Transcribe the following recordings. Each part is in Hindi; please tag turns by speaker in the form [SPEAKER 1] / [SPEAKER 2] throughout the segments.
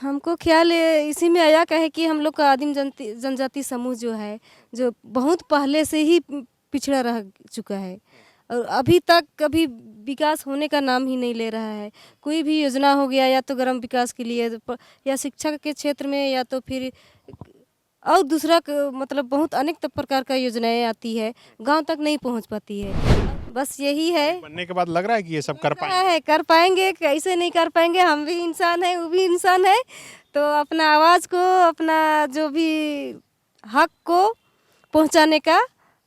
[SPEAKER 1] हमको ख्याल इसी में आया का है कि हम लोग का आदिम जनजाति समूह जो है, जो बहुत पहले से ही पिछड़ा रह चुका है और अभी तक कभी विकास होने का नाम ही नहीं ले रहा है। कोई भी योजना हो गया या तो ग्राम विकास के लिए या शिक्षा के क्षेत्र में या तो फिर और दूसरा मतलब बहुत अनेक प्रकार का योजनाएं आती है, गांव तक नहीं पहुंच पाती है। बस यही है।
[SPEAKER 2] बनने के बाद लग रहा है कि ये सब कर पाएंगे।
[SPEAKER 1] कर पाएंगे, कैसे नहीं कर पाएंगे, हम भी इंसान है, वो भी इंसान है। तो अपना आवाज़ को, अपना जो भी हक को पहुंचाने का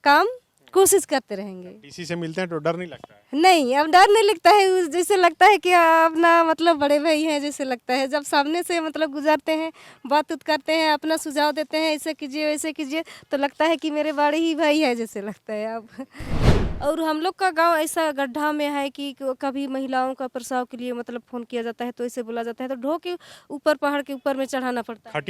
[SPEAKER 1] काम कोशिश करते रहेंगे।
[SPEAKER 2] डीसी से मिलते हैं तो डर नहीं लगता है?
[SPEAKER 1] नहीं, अब डर नहीं लगता है। जैसे लगता है कि अपना मतलब बड़े भाई हैं जैसे लगता है। जब सामने से मतलब गुजरते हैं, बात उत करते हैं, अपना सुझाव देते हैं, ऐसे कीजिए वैसे कीजिए, तो लगता है कि मेरे बड़े ही भाई है जैसे लगता है अब। और हम लोग का गांव ऐसा गड्ढा में है कि कभी महिलाओं का प्रसाव के लिए मतलब फ़ोन किया जाता है तो ऐसे बोला जाता है तो ढो के ऊपर, पहाड़ के ऊपर में चढ़ाना पड़ता है।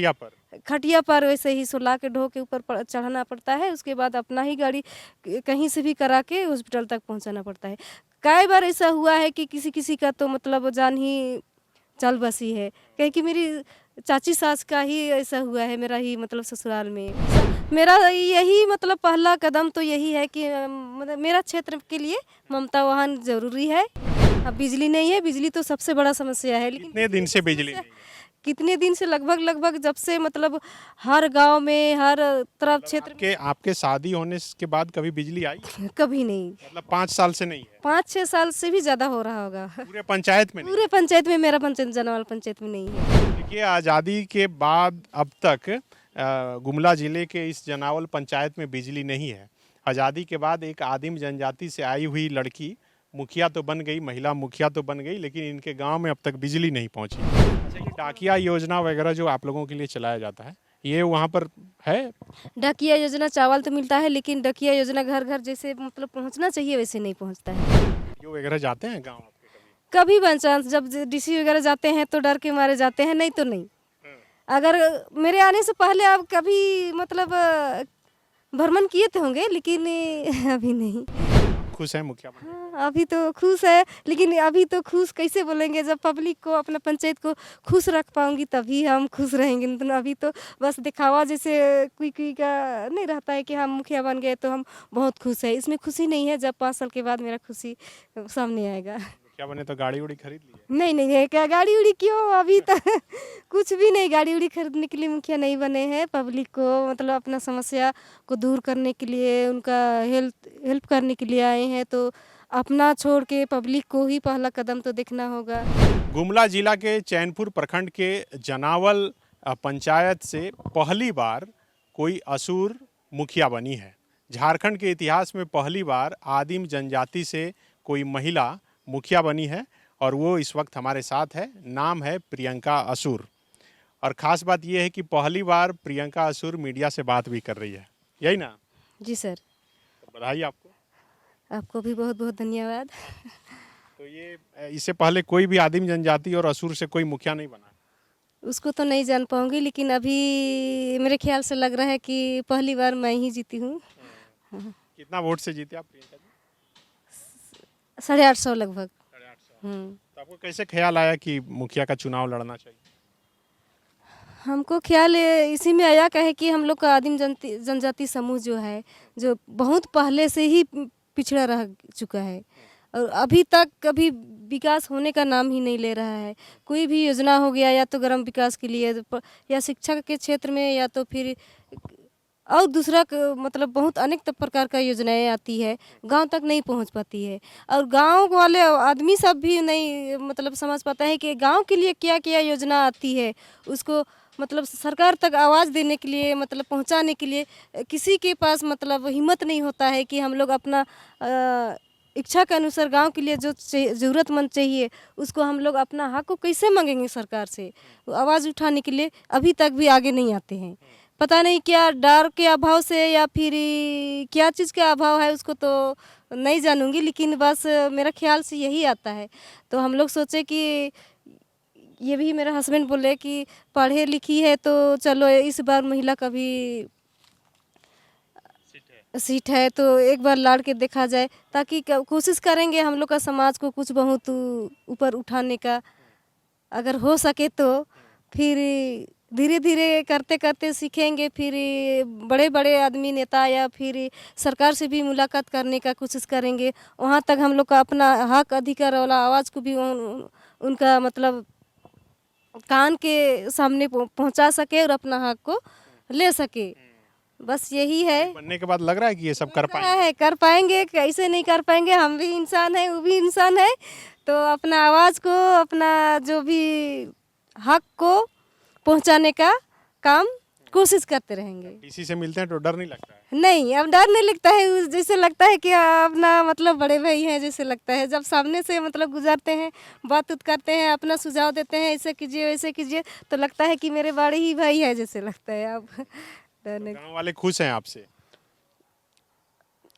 [SPEAKER 1] खटिया पर वैसे ही सुला के ढो के ऊपर चढ़ाना पड़ता है। उसके बाद अपना ही गाड़ी कहीं से भी करा के हॉस्पिटल तक पहुंचाना पड़ता है। कई बार ऐसा हुआ है कि किसी किसी का तो मतलब जान ही चल बसी है। कहीं कि मेरी चाची सास का ही ऐसा हुआ है, मेरा ही मतलब ससुराल में। मेरा यही मतलब पहला कदम तो यही है कि मतलब मेरा क्षेत्र के लिए ममता वाहन ज़रूरी है। अब बिजली नहीं है, बिजली तो सबसे बड़ा समस्या है। लेकिन
[SPEAKER 2] कितने दिन से बिजली नहीं?
[SPEAKER 1] कितने दिन से? लगभग जब से मतलब हर गांव में, हर तरफ क्षेत्र
[SPEAKER 2] के आपके शादी होने के बाद कभी बिजली आई?
[SPEAKER 1] कभी नहीं।
[SPEAKER 2] मतलब 5 साल से नहीं है?
[SPEAKER 1] 5-6 साल से भी ज़्यादा हो रहा होगा।
[SPEAKER 2] पूरे पंचायत में नहीं?
[SPEAKER 1] पूरे पंचायत में, मेरा पंचायत जनवाल पंचायत में नहीं है।
[SPEAKER 2] देखिए, आज़ादी के बाद अब तक गुमला जिले के इस जनावल पंचायत में बिजली नहीं है। आज़ादी के बाद एक आदिम जनजाति से आई हुई लड़की मुखिया तो बन गई, महिला मुखिया तो बन गई, लेकिन इनके गांव में अब तक बिजली नहीं पहुंची। अच्छा, ये डाकिया योजना वगैरह जो आप लोगों के लिए चलाया जाता है, ये वहाँ पर है?
[SPEAKER 1] डाकिया योजना चावल तो मिलता है, लेकिन डाकिया योजना घर घर जैसे मतलब पहुंचना चाहिए वैसे नहीं पहुंचता है।
[SPEAKER 2] ये वगैरह जाते हैं गाँव आपके कभी?
[SPEAKER 1] कभी बाई चांस जब डीसी वगैरह जाते हैं तो डर के मारे जाते हैं, नहीं तो नहीं। अगर मेरे आने से पहले आप कभी मतलब भ्रमण किए थे होंगे, लेकिन अभी नहीं।
[SPEAKER 2] खुश है मुखिया बनने?
[SPEAKER 1] हाँ, अभी तो खुश है, लेकिन अभी तो खुश कैसे बोलेंगे? जब पब्लिक को, अपना पंचायत को खुश रख पाऊंगी तभी हम खुश रहेंगे। नहीं तो अभी तो बस दिखावा जैसे कोई का नहीं रहता है कि हम मुखिया बन गए तो हम बहुत खुश है। इसमें खुशी नहीं है। जब 5 साल के बाद मेरा खुशी सामने आएगा।
[SPEAKER 2] मुखिया बने तो गाड़ी उड़ी खरीद ली है?
[SPEAKER 1] नहीं, क्या गाड़ी उड़ी क्यों? अभी तक कुछ भी नहीं। गाड़ी उड़ी खरीदने के लिए मुखिया नहीं बने हैं। पब्लिक को मतलब अपना समस्या को दूर करने के लिए, उनका हेल्प करने के लिए आए हैं। तो अपना छोड़ के पब्लिक को ही पहला कदम तो देखना होगा।
[SPEAKER 2] गुमला जिला के चैनपुर प्रखंड के जनावल पंचायत से पहली बार कोई असुर मुखिया बनी है। झारखंड के इतिहास में पहली बार आदिम जनजाति से कोई महिला मुखिया बनी है और वो इस वक्त हमारे साथ है। नाम है प्रियंका असुर। और ख़ास बात ये है कि पहली बार प्रियंका असुर मीडिया से बात भी कर रही है, यही ना?
[SPEAKER 1] जी सर।
[SPEAKER 2] तो बधाई आपको।
[SPEAKER 1] आपको भी बहुत बहुत धन्यवाद।
[SPEAKER 2] तो ये इससे पहले कोई भी आदिम जनजाति और असुर से कोई मुखिया नहीं बना?
[SPEAKER 1] उसको तो नहीं जान पाऊंगी, लेकिन अभी मेरे ख्याल से लग रहा है कि पहली बार मैं ही जीती हूँ।
[SPEAKER 2] कितना वोट से जीते आप प्रियंका जी?
[SPEAKER 1] 850 लगभग।
[SPEAKER 2] 850। तो आपको कैसे ख्याल आया कि मुखिया का चुनाव लड़ना चाहिए?
[SPEAKER 1] हमको ख्याल इसी में आया का है कि हम लोग का आदिम जनजाति समूह जो है, जो बहुत पहले से ही पिछड़ा रह चुका है और अभी तक कभी विकास होने का नाम ही नहीं ले रहा है। कोई भी योजना हो गया या तो ग्राम विकास के लिए या शिक्षा के क्षेत्र में या तो फिर और दूसरा मतलब बहुत अनेक प्रकार का योजनाएं आती है, गांव तक नहीं पहुंच पाती है। और गांव वाले आदमी सब भी नहीं मतलब समझ पाता है कि गांव के लिए क्या क्या योजना आती है। उसको मतलब सरकार तक आवाज़ देने के लिए, मतलब पहुंचाने के लिए किसी के पास मतलब हिम्मत नहीं होता है कि हम लोग अपना इच्छा के अनुसार गांव के लिए जो ज़रूरतमंद चाहिए उसको हम लोग अपना हक को कैसे मांगेंगे सरकार से? आवाज़ उठाने के लिए अभी तक भी आगे नहीं आते हैं। पता नहीं क्या डर के अभाव से या फिर क्या चीज़ का अभाव है, उसको तो नहीं जानूंगी, लेकिन बस मेरा ख्याल से यही आता है। तो हम लोग सोचे कि ये भी मेरा हस्बैंड बोले कि पढ़े लिखी है तो चलो इस बार महिला का भी सीट है तो एक बार लड़ के देखा जाए, ताकि कोशिश करेंगे हम लोग का समाज को कुछ बहुत ऊपर उठाने का। अगर हो सके तो फिर धीरे धीरे करते करते सीखेंगे, फिर बड़े बड़े आदमी नेता या फिर सरकार से भी मुलाकात करने का कोशिश करेंगे। वहाँ तक हम लोग का अपना हक अधिकार वाला आवाज़ को भी उनका मतलब कान के सामने पहुँचा सके और अपना हक को ले सके। बस यही है।
[SPEAKER 2] बनने के बाद लग रहा है कि ये सब कर
[SPEAKER 1] क्या
[SPEAKER 2] पाएंगे?
[SPEAKER 1] है, कर पाएंगे, कैसे नहीं कर पाएंगे। हम भी इंसान है, वो भी इंसान है, तो अपना आवाज़ को, अपना जो भी हक को पहुंचाने का काम कोशिश करते रहेंगे।
[SPEAKER 2] किसी से मिलते हैं तो डर नहीं लगता है?
[SPEAKER 1] नहीं, अब डर नहीं लगता है, जैसे लगता है कि अपना मतलब बड़े भाई हैं जैसे लगता है। जब सामने से मतलब गुजरते हैं, बात उत करते हैं, अपना सुझाव देते हैं, ऐसे कीजिए वैसे कीजिए, तो लगता है कि मेरे बड़े ही भाई है जैसे लगता है। अब डर नहीं।
[SPEAKER 2] गाँव वाले खुश हैं आपसे?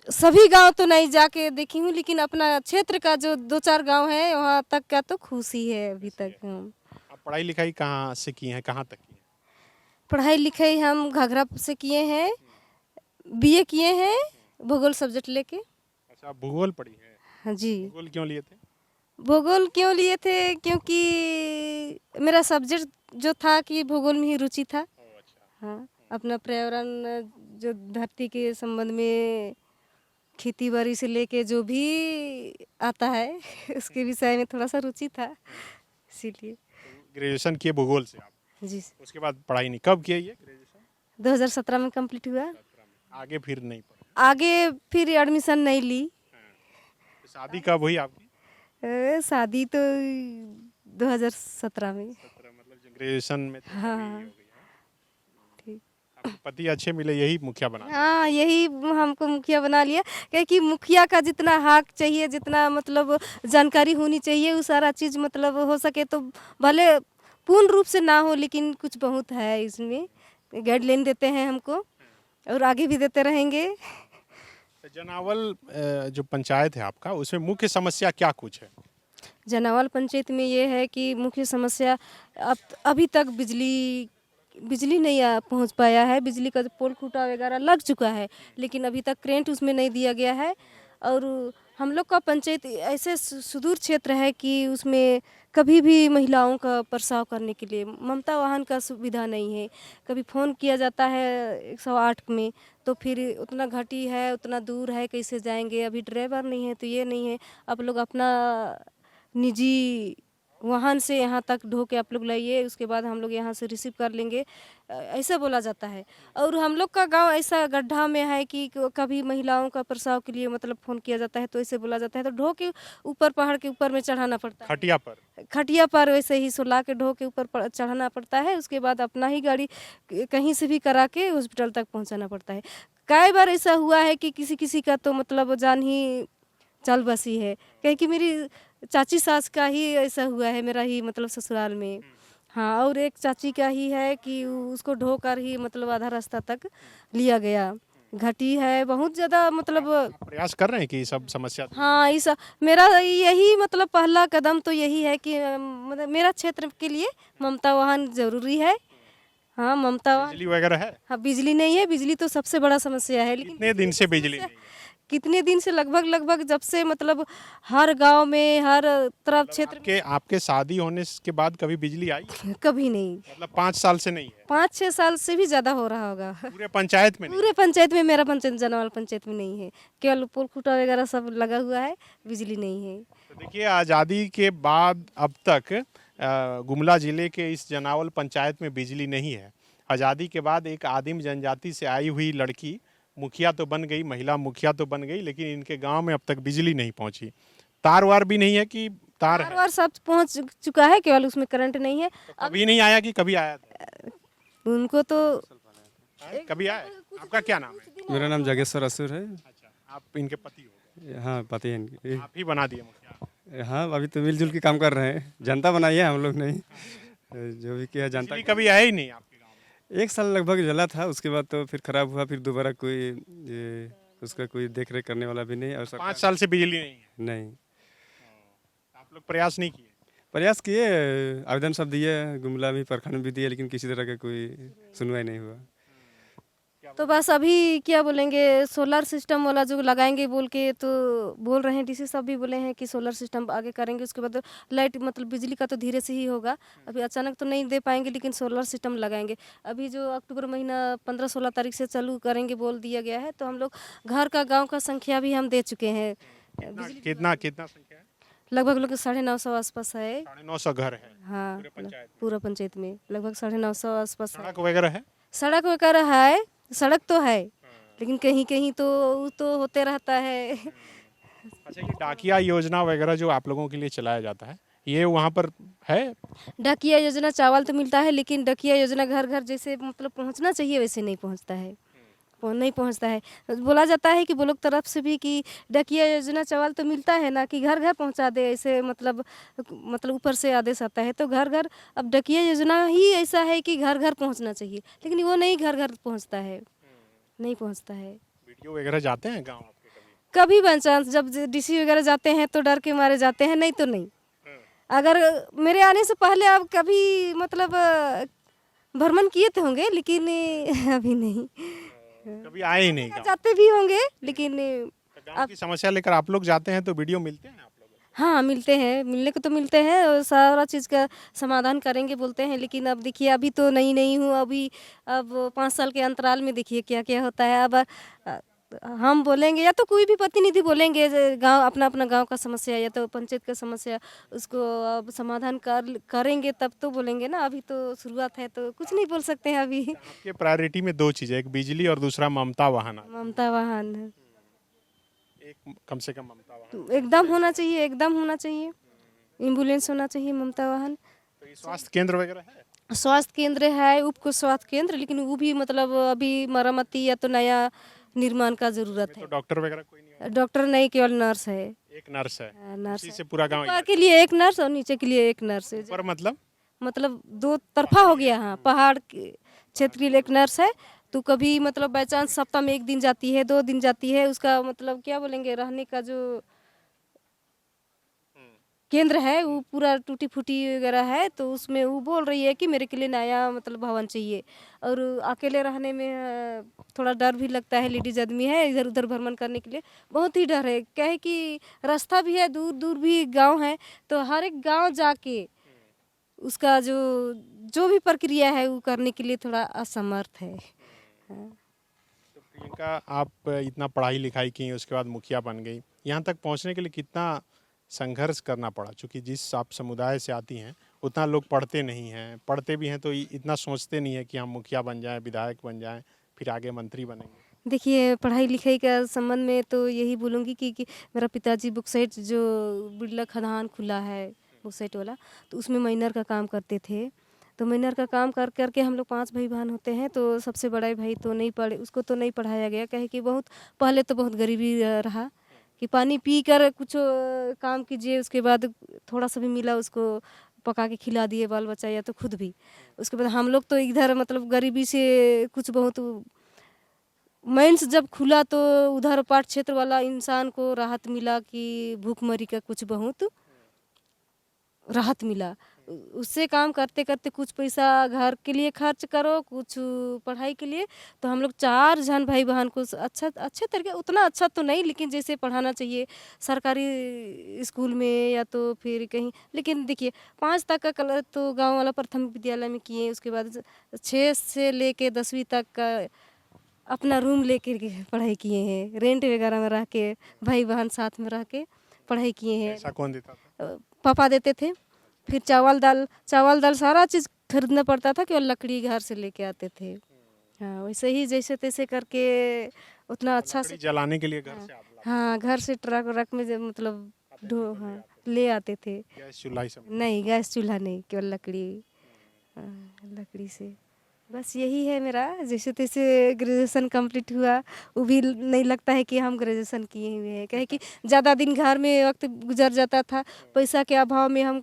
[SPEAKER 1] सभी गांव तो नहीं जाके देखी हूँ, लेकिन अपना क्षेत्र का जो 2-4 गांव है वहाँ तक का तो खुशी है अभी तक। हम
[SPEAKER 2] आप पढ़ाई लिखाई कहाँ से की हैं, कहाँ तक की हैं?
[SPEAKER 1] पढ़ाई लिखाई हम घाघरा से किए हैं, बीए किए हैं भूगोल सब्जेक्ट लेके।
[SPEAKER 2] अच्छा, आप भूगोल पढ़ी हैं?
[SPEAKER 1] हाँ जी।
[SPEAKER 2] भूगोल क्यों लिए थे?
[SPEAKER 1] भूगोल क्यों लिए थे, क्योंकि मेरा सब्जेक्ट जो था कि भूगोल में ही रुचि था।
[SPEAKER 2] अच्छा।
[SPEAKER 1] हाँ, अपना पर्यावरण जो धरती के संबंध में खेती बाड़ी से लेके जो भी आता है उसके विषय में थोड़ा सा रुचि था, इसीलिए।
[SPEAKER 2] ग्रेजुएशन किए भूगोल से आप?
[SPEAKER 1] जी,
[SPEAKER 2] उसके बाद पढ़ाई नहीं, कब किया ये ग्रेजुएशन?
[SPEAKER 1] 2017 में कंप्लीट हुआ।
[SPEAKER 2] आगे फिर नहीं पढ़े?
[SPEAKER 1] आगे फिर एडमिशन नहीं ली।
[SPEAKER 2] तो शादी कब हुई आपकी?
[SPEAKER 1] शादी तो 2017 में।
[SPEAKER 2] 17 मतलब जो ग्रेजुएशन में थे
[SPEAKER 1] हाँ,
[SPEAKER 2] तभी हो गई है।
[SPEAKER 1] ठीक।
[SPEAKER 2] आपको पति अच्छे मिले, यही मुखिया बना?
[SPEAKER 1] हाँ, यही हमको मुखिया बना लिया, क्योंकि मुखिया का जितना हक चाहिए, जितना मतलब जानकारी होनी चाहिए, वो सारा चीज़ मतलब हो सके तो भले पूर्ण रूप से ना हो, लेकिन कुछ बहुत है इसमें। गाइडलाइन देते हैं हमको और आगे भी देते रहेंगे।
[SPEAKER 2] तो जनावल जो पंचायत है आपका, उसमें मुख्य समस्या क्या कुछ है?
[SPEAKER 1] जनावल पंचायत में ये है कि मुख्य समस्या अब अभी तक बिजली नहीं पहुंच पाया है। बिजली का पोल खूटा वगैरह लग चुका है, लेकिन अभी तक करेंट उसमें नहीं दिया गया है। और हम लोग का पंचायत ऐसे सुदूर क्षेत्र है कि उसमें कभी भी महिलाओं का प्रसाव करने के लिए ममता वाहन का सुविधा नहीं है। कभी फ़ोन किया जाता है 108 में, तो फिर उतना घाटी है, उतना दूर है, कैसे जाएंगे। अभी ड्राइवर नहीं है तो ये नहीं है, आप लोग अपना निजी वाहन से यहाँ तक ढो के आप लोग लाइए, उसके बाद हम लोग यहाँ से रिसीव कर लेंगे, ऐसा बोला जाता है। और हम लोग का गांव ऐसा गड्ढा में है कि कभी महिलाओं का प्रसाव के लिए मतलब फ़ोन किया जाता है तो ऐसे बोला जाता है, तो ढो के ऊपर पहाड़ के ऊपर में चढ़ाना पड़ता है।
[SPEAKER 2] खटिया पर?
[SPEAKER 1] खटिया पर वैसे ही सुला के ढो के ऊपर चढ़ाना पड़ता है। उसके बाद अपना ही गाड़ी कहीं से भी करा के हॉस्पिटल तक पहुँचाना पड़ता है। कई बार ऐसा हुआ है कि किसी किसी का तो मतलब जान ही चल बसी है, क्योंकि मेरी चाची सास का ही ऐसा हुआ है, मेरा ही मतलब ससुराल में। हाँ, और एक चाची का ही है कि उसको ढोकर ही मतलब आधा रास्ता तक लिया गया। घाटी है बहुत ज़्यादा मतलब।
[SPEAKER 2] आप प्रयास कर रहे हैं कि ये सब समस्या?
[SPEAKER 1] हाँ, इस मेरा यही मतलब पहला कदम तो यही है कि मतलब मेरा क्षेत्र के लिए ममता वाहन ज़रूरी है। हाँ, ममता वाहन।
[SPEAKER 2] बिजली वगैरह है?
[SPEAKER 1] हाँ, बिजली नहीं है, बिजली तो सबसे बड़ा समस्या है। लेकिन
[SPEAKER 2] कितने दिन से बिजली नहीं है?
[SPEAKER 1] कितने दिन से, लगभग जब से मतलब हर गांव में हर तरफ क्षेत्र
[SPEAKER 2] आपके आपके शादी होने के बाद कभी बिजली आई?
[SPEAKER 1] में कभी नहीं।
[SPEAKER 2] मतलब 5 साल से नहीं है?
[SPEAKER 1] 5-6 साल से भी ज़्यादा हो रहा होगा।
[SPEAKER 2] पूरे पंचायत में नहीं?
[SPEAKER 1] पूरे पंचायत में, मेरा पंचायत जनावल पंचायत में नहीं है, केवल पोल खूटा वगैरह सब लगा हुआ है, बिजली नहीं है।
[SPEAKER 2] तो देखिए, आज़ादी के बाद अब तक गुमला जिले के इस जनावल पंचायत में बिजली नहीं है। आज़ादी के बाद एक आदिम जनजाति से आई हुई लड़की मुखिया तो बन गई, महिला मुखिया तो बन गई, लेकिन इनके गांव में अब तक बिजली नहीं पहुंची। तार वार भी नहीं है कि तार है?
[SPEAKER 1] बार सब पहुंच चुका है, केवल उसमें करंट नहीं है।
[SPEAKER 2] तो कभी नहीं आया कि कभी आया था?
[SPEAKER 1] उनको तो
[SPEAKER 2] कभी आया? आपका क्या नाम है?
[SPEAKER 3] मेरा नाम जागेश्वर असुर है।
[SPEAKER 2] अच्छा, आप इनके पति हो गए?
[SPEAKER 3] हाँ, पति है इनके।
[SPEAKER 2] आप ही बना दिए मुखिया?
[SPEAKER 3] हाँ, अभी तो मिलजुल के काम कर रहे हैं, जनता बनाई है, हम लोग नहीं। जो भी किया जनता।
[SPEAKER 2] बिजली कभी आया ही नहीं आपके गाँव में?
[SPEAKER 3] 1 साल लगभग जला था, उसके बाद तो फिर खराब हुआ, फिर दोबारा कोई उसका कोई देख रेख करने वाला भी नहीं। और
[SPEAKER 2] 5 साल से बिजली नहीं है?
[SPEAKER 3] नहीं।
[SPEAKER 2] आप लोग प्रयास नहीं किए?
[SPEAKER 3] प्रयास किए, आवेदन सब दिए, गुमला भी प्रखंड भी दिए, लेकिन किसी तरह का कोई सुनवाई नहीं हुआ।
[SPEAKER 1] तो बस अभी क्या बोलेंगे, सोलर सिस्टम वाला जो लगाएंगे बोल के तो बोल रहे हैं, डीसी साहब भी बोले हैं कि सोलर सिस्टम आगे करेंगे, उसके बाद लाइट मतलब बिजली का तो धीरे से ही होगा, अभी अचानक तो नहीं दे पाएंगे, लेकिन सोलर सिस्टम लगाएंगे। अभी जो अक्टूबर महीना 15-16 तारीख से चालू करेंगे बोल दिया गया है, तो हम लोग घर का गाँव का संख्या भी हम दे चुके हैं।
[SPEAKER 2] कितना कितना संख्या है?
[SPEAKER 1] लगभग लोग 950 आसपास है।
[SPEAKER 2] 950 घर है
[SPEAKER 1] हाँ,
[SPEAKER 2] पूरे पंचायत में।
[SPEAKER 1] पूरा पंचायत में लगभग 950 आसपास है।
[SPEAKER 2] सड़क वगैरह है?
[SPEAKER 1] सड़क वगैरह है, सड़क तो है, लेकिन कहीं कहीं तो वो तो होते रहता है।
[SPEAKER 2] अच्छा, ये डाकिया योजना वगैरह जो आप लोगों के लिए चलाया जाता है, ये वहाँ पर है?
[SPEAKER 1] डाकिया योजना चावल तो मिलता है, लेकिन डाकिया योजना घर घर जैसे मतलब पहुंचना चाहिए वैसे नहीं पहुंचता है, नहीं पहुंचता है। बोला जाता है कि वो लोग तरफ से भी कि डाकिया योजना चावल तो मिलता है ना, कि घर घर पहुंचा दे, ऐसे मतलब ऊपर से आदेश आता है, तो घर घर अब डाकिया योजना ही ऐसा है कि घर घर पहुंचना चाहिए, लेकिन वो नहीं घर घर पहुंचता है, नहीं पहुंचता है।
[SPEAKER 2] वीडियो वगैरह जाते हैं गाँव आपके कभी?
[SPEAKER 1] कभी बाई चांस जब डीसी वगैरह जाते हैं तो डर के मारे जाते हैं, नहीं तो नहीं। अगर मेरे आने से पहले आप कभी मतलब भ्रमण किए थे होंगे, लेकिन अभी नहीं।
[SPEAKER 2] कभी आए ही नहीं गाँव?
[SPEAKER 1] जाते भी होंगे, लेकिन
[SPEAKER 2] तो गाँव की समस्या लेकर आप लोग जाते हैं तो वीडियो मिलते हैं आप लोगों को?
[SPEAKER 1] हाँ मिलते हैं, मिलने को तो मिलते हैं और सारा चीज़ का समाधान करेंगे बोलते हैं, लेकिन अब देखिए अभी तो नई नई हूँ, अभी अब 5 साल के अंतराल में देखिए क्या क्या होता है। अब हम बोलेंगे या तो कोई भी प्रतिनिधि बोलेंगे गांव अपना अपना गांव का समस्या या तो पंचायत का समस्या, उसको अब समाधान करेंगे तब तो बोलेंगे ना, अभी तो शुरुआत है तो कुछ नहीं बोल सकते हैं अभी।
[SPEAKER 2] आपके प्रायोरिटी में 2 चीज़ें, एक बिजली और दूसरा ममता वाहन।
[SPEAKER 1] ममता वाहन
[SPEAKER 2] एक कम से कम ममता वाहन
[SPEAKER 1] एकदम होना चाहिए, एकदम होना चाहिए, एम्बुलेंस होना चाहिए, ममता वाहन।
[SPEAKER 2] तो ये स्वास्थ्य केंद्र वगैरह है?
[SPEAKER 1] स्वास्थ्य केंद्र है, उप स्वास्थ्य केंद्र, लेकिन वो भी मतलब अभी मरम्मती या तो नया निर्माण का जरूरत
[SPEAKER 2] तो
[SPEAKER 1] है।
[SPEAKER 2] डॉक्टर वगैरह कोई नहीं है?
[SPEAKER 1] डॉक्टर नहीं, केवल नर्स है।
[SPEAKER 2] एक नर्स है,
[SPEAKER 1] नर्स
[SPEAKER 2] उसी
[SPEAKER 1] है।
[SPEAKER 2] से पूरा गांव
[SPEAKER 1] ऊपर के लिए एक नर्स और नीचे के लिए एक नर्स है,
[SPEAKER 2] पर
[SPEAKER 1] मतलब 2 तरफा हो गया। हाँ, पहाड़ के क्षेत्र के लिए एक नर्स है, तो कभी मतलब बाई चांस सप्ताह में 1 दिन जाती है, 2 दिन जाती है, उसका मतलब क्या बोलेंगे, रहने का जो केंद्र है वो पूरा टूटी फूटी वगैरह है, तो उसमें वो बोल रही है कि मेरे के लिए नया मतलब भवन चाहिए। और अकेले रहने में थोड़ा डर भी लगता है, लेडीज आदमी है, इधर उधर भ्रमण करने के लिए बहुत ही डर है, क्या है कि रास्ता भी है, दूर दूर भी गांव है, तो हर एक गांव जाके उसका जो जो भी प्रक्रिया है वो करने के लिए थोड़ा असमर्थ है। हाँ।
[SPEAKER 2] तो प्रियंका, आप इतना पढ़ाई लिखाई की, उसके बाद मुखिया बन गई, यहाँ तक पहुँचने के लिए कितना संघर्ष करना पड़ा? क्योंकि जिस आप समुदाय से आती हैं उतना लोग पढ़ते नहीं हैं, पढ़ते भी हैं तो इतना सोचते नहीं है कि हम मुखिया बन जाएं, विधायक बन जाएं, फिर आगे मंत्री बनेंगे।
[SPEAKER 1] देखिए पढ़ाई लिखाई का संबंध में तो यही बोलूँगी कि मेरा पिताजी बुकसेट जो बिरला खदान खुला है बुकसेट वाला, तो उसमें माइनर का काम करते थे। तो माइनर का काम कर करके हम लोग 5 भाई बहन होते हैं, तो सबसे बड़ा भाई तो नहीं पढ़े, उसको तो नहीं पढ़ाया गया, कहे कि बहुत पहले तो बहुत गरीबी रहा कि पानी पी कर कुछ काम कीजिए, उसके बाद थोड़ा सा भी मिला उसको पका के खिला दिए बाल बच्चा या तो खुद भी। उसके बाद हम लोग तो इधर मतलब गरीबी से कुछ बहुत माइंस जब खुला तो उधर पाट क्षेत्र वाला इंसान को राहत मिला कि भूखमरी का कुछ बहुत राहत मिला। उससे काम करते करते कुछ पैसा घर के लिए खर्च करो, कुछ पढ़ाई के लिए, तो हम लोग 4 जन भाई बहन को अच्छे तरीके, उतना अच्छा तो नहीं लेकिन जैसे पढ़ाना चाहिए सरकारी स्कूल में या तो फिर कहीं, लेकिन देखिए 5 तक का कलर तो गांव वाला प्राथमिक विद्यालय में किए, उसके बाद 6 से लेके 10वीं तक का अपना रूम लेकर के पढ़ाई किए हैं, रेंट वगैरह में रह के भाई बहन साथ में रह के पढ़ाई किए हैं।
[SPEAKER 2] ऐसा कौन देता था?
[SPEAKER 1] पापा देते थे। फिर चावल दाल सारा चीज़ खरीदना पड़ता था, केवल लकड़ी घर से लेके आते थे। हाँ, वैसे ही जैसे तैसे करके उतना अच्छा से
[SPEAKER 2] जलाने के लिए घर से आप लाते?
[SPEAKER 1] हाँ, घर से ट्रक व्रक में मतलब हाँ ले आते थे।
[SPEAKER 2] गैस चूल्हा ही सब?
[SPEAKER 1] नहीं, गैस चूल्हा नहीं, केवल लकड़ी। लकड़ी से बस यही है मेरा। जैसे तैसे ग्रेजुएशन कंप्लीट हुआ, वो भी नहीं लगता है कि हम ग्रेजुएशन किए हुए हैं, कहे कि ज़्यादा दिन घर में वक्त गुजर जाता था, पैसा के अभाव में हम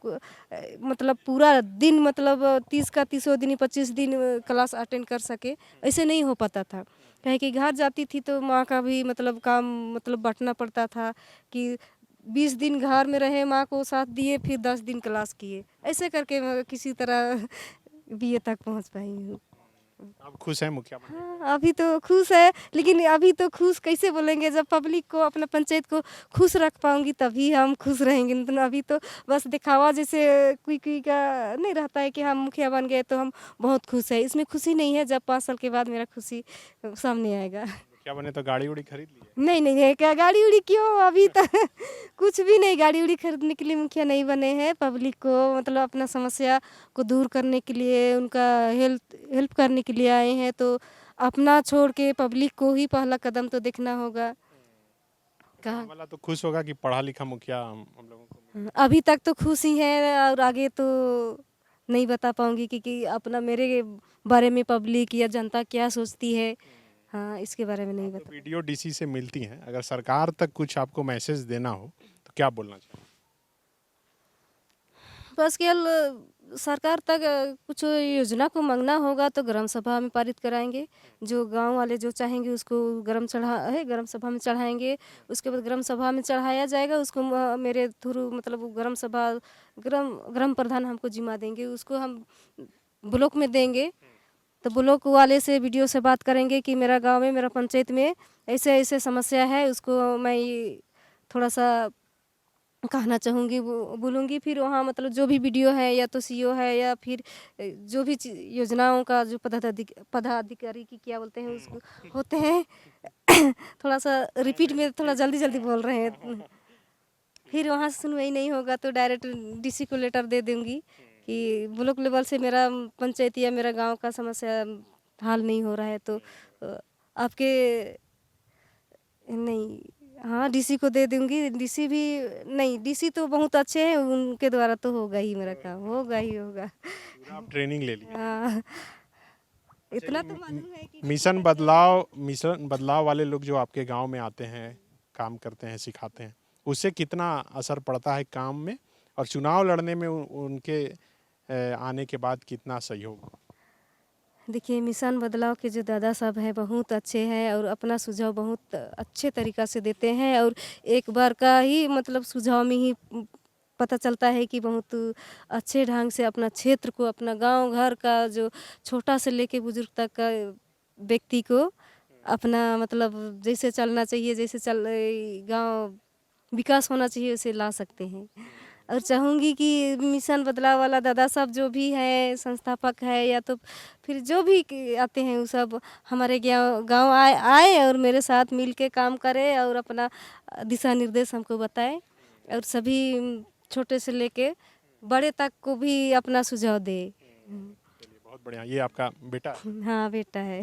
[SPEAKER 1] मतलब पूरा दिन मतलब 30 का 30 दिन 25 दिन क्लास अटेंड कर सके, ऐसे नहीं हो पाता था। कहे कि घर जाती थी तो माँ का भी मतलब काम मतलब बांटना पड़ता था कि 20 दिन घर में रहे, माँ को साथ दिए, फिर 10 दिन क्लास किए, ऐसे करके मैं किसी तरह बीए तक पहुँच पाई हूँ।
[SPEAKER 2] आप खुश हैं मुखिया बनने से?
[SPEAKER 1] हाँ, अभी तो खुश है, लेकिन अभी तो खुश कैसे बोलेंगे, जब पब्लिक को अपना पंचायत को खुश रख पाऊंगी तभी हम खुश रहेंगे। नहीं तो अभी तो बस दिखावा जैसे कोई कोई का नहीं रहता है कि हम मुखिया बन गए तो हम बहुत खुश है, इसमें खुशी नहीं है। जब 5 साल के बाद मेरा खुशी सामने आएगा।
[SPEAKER 2] मुखिया बने तो गाड़ी उड़ी खरीद ली है?
[SPEAKER 1] नहीं नहीं नहीं, क्या गाड़ी उड़ी क्यों, अभी तक कुछ भी नहीं, गाड़ी उड़ी खरीदने के लिए मुखिया नहीं बने हैं। पब्लिक को मतलब अपना समस्या को दूर करने के लिए, उनका हेल्प करने के लिए आए हैं। तो अपना छोड़ के पब्लिक को ही पहला कदम तो देखना होगा। कहा
[SPEAKER 2] वाला तो खुश होगा कि पढ़ा लिखा मुखिया हम लोगों को।
[SPEAKER 1] अभी तक तो खुश ही है, और आगे तो नहीं बता पाऊंगी कि अपना मेरे बारे में पब्लिक या जनता क्या सोचती है। हाँ, इसके बारे में नहीं
[SPEAKER 2] तो
[SPEAKER 1] बता।
[SPEAKER 2] वीडियो डीसी से मिलती हैं, अगर सरकार तक कुछ आपको मैसेज देना हो तो क्या बोलना चाहिए?
[SPEAKER 1] बस केवल सरकार तक कुछ योजना को मांगना होगा तो ग्राम सभा में पारित कराएंगे। जो गांव वाले जो चाहेंगे उसको ग्राम सभा में चढ़ाएंगे। उसके बाद ग्राम सभा में चढ़ाया जाएगा, उसको मेरे थ्रू मतलब ग्राम प्रधान हमको जिम्मा देंगे, उसको हम ब्लॉक में देंगे। तो ब्लॉक वाले से वीडियो से बात करेंगे कि मेरा गांव में, मेरा पंचायत में ऐसे ऐसे समस्या है, उसको मैं ये थोड़ा सा कहना चाहूँगी, बोलूँगी। फिर वहाँ मतलब जो भी वीडियो है या तो सीओ है या फिर जो भी योजनाओं का जो पदाधिकारी की क्या बोलते हैं उसको होते हैं थोड़ा सा रिपीट में थोड़ा जल्दी जल्दी बोल रहे हैं। फिर वहाँ से सुनवाई नहीं होगा तो डायरेक्ट डीसी को लेटर दे दूँगी कि ब्लॉक लेवल से मेरा पंचायत या मेरा गांव का समस्या हल नहीं हो रहा है, तो आपके नहीं, हाँ डीसी को दे दूँगी। डीसी भी नहीं, डीसी तो बहुत अच्छे हैं, उनके द्वारा तो होगा ही, मेरा काम होगा ही होगा।
[SPEAKER 2] आप ट्रेनिंग ले ली?
[SPEAKER 1] हाँ, इतना तो मालूम है कि
[SPEAKER 2] मिशन बदलाव वाले लोग जो आपके गांव में आते हैं, काम करते हैं, सिखाते हैं, उससे कितना असर पड़ता है काम में, और चुनाव लड़ने में उनके आने के बाद कितना सहयोग?
[SPEAKER 1] देखिए, मिशन बदलाव के जो दादा साहब हैं बहुत अच्छे हैं और अपना सुझाव बहुत अच्छे तरीक़ा से देते हैं। और एक बार का ही मतलब सुझाव में ही पता चलता है कि बहुत अच्छे ढंग से अपना क्षेत्र को, अपना गांव घर का जो छोटा से लेके बुजुर्ग तक का व्यक्ति को अपना मतलब जैसे चलना चाहिए, जैसे गांव विकास होना चाहिए, वैसे ला सकते हैं। और चाहूँगी कि मिशन बदलाव वाला दादा साहब जो भी है, संस्थापक है या तो फिर जो भी आते हैं, वो सब हमारे गांव आए और मेरे साथ मिल के काम करें और अपना दिशा निर्देश हमको बताएं, और सभी छोटे से लेके बड़े तक को भी अपना सुझाव दे।
[SPEAKER 2] बहुत बढ़िया। ये आपका बेटा?
[SPEAKER 1] हाँ, बेटा है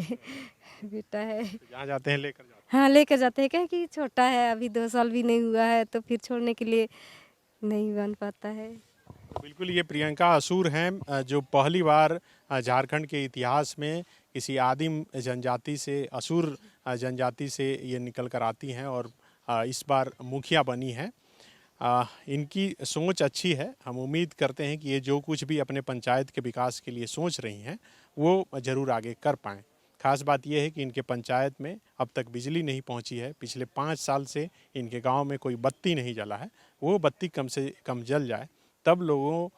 [SPEAKER 1] बेटा है।
[SPEAKER 2] जहाँ जाते हैं लेकर जाते हैं?
[SPEAKER 1] हाँ, लेकर जाते हैं, क्या कि छोटा है, अभी 2 साल भी नहीं हुआ है, तो फिर छोड़ने के लिए नहीं बन पाता है।
[SPEAKER 2] बिल्कुल, ये प्रियंका असूर हैं जो पहली बार झारखंड के इतिहास में किसी आदिम जनजाति से, असूर जनजाति से ये निकल कर आती हैं और इस बार मुखिया बनी हैं। इनकी सोच अच्छी है। हम उम्मीद करते हैं कि ये जो कुछ भी अपने पंचायत के विकास के लिए सोच रही हैं वो ज़रूर आगे कर पाएँ। खास बात यह है कि इनके पंचायत में अब तक बिजली नहीं पहुंची है। पिछले 5 साल से इनके गांव में कोई बत्ती नहीं जला है। वो बत्ती कम से कम जल जाए, तब लोगों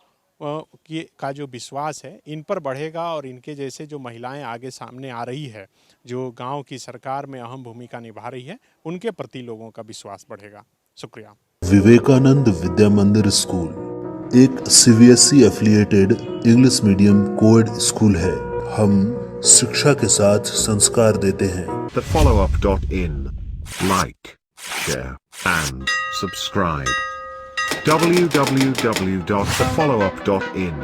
[SPEAKER 2] का जो विश्वास है इन पर बढ़ेगा, और इनके जैसे जो महिलाएं आगे सामने आ रही है, जो गांव की सरकार में अहम भूमिका निभा रही है, उनके प्रति लोगों का विश्वास बढ़ेगा। शुक्रिया।
[SPEAKER 4] विवेकानंद विद्या मंदिर स्कूल एक CBSE affiliated English medium coed school है। हम शिक्षा के साथ संस्कार देते हैं।
[SPEAKER 5] thefollowup.in. Like, share and subscribe. www.thefollowup.in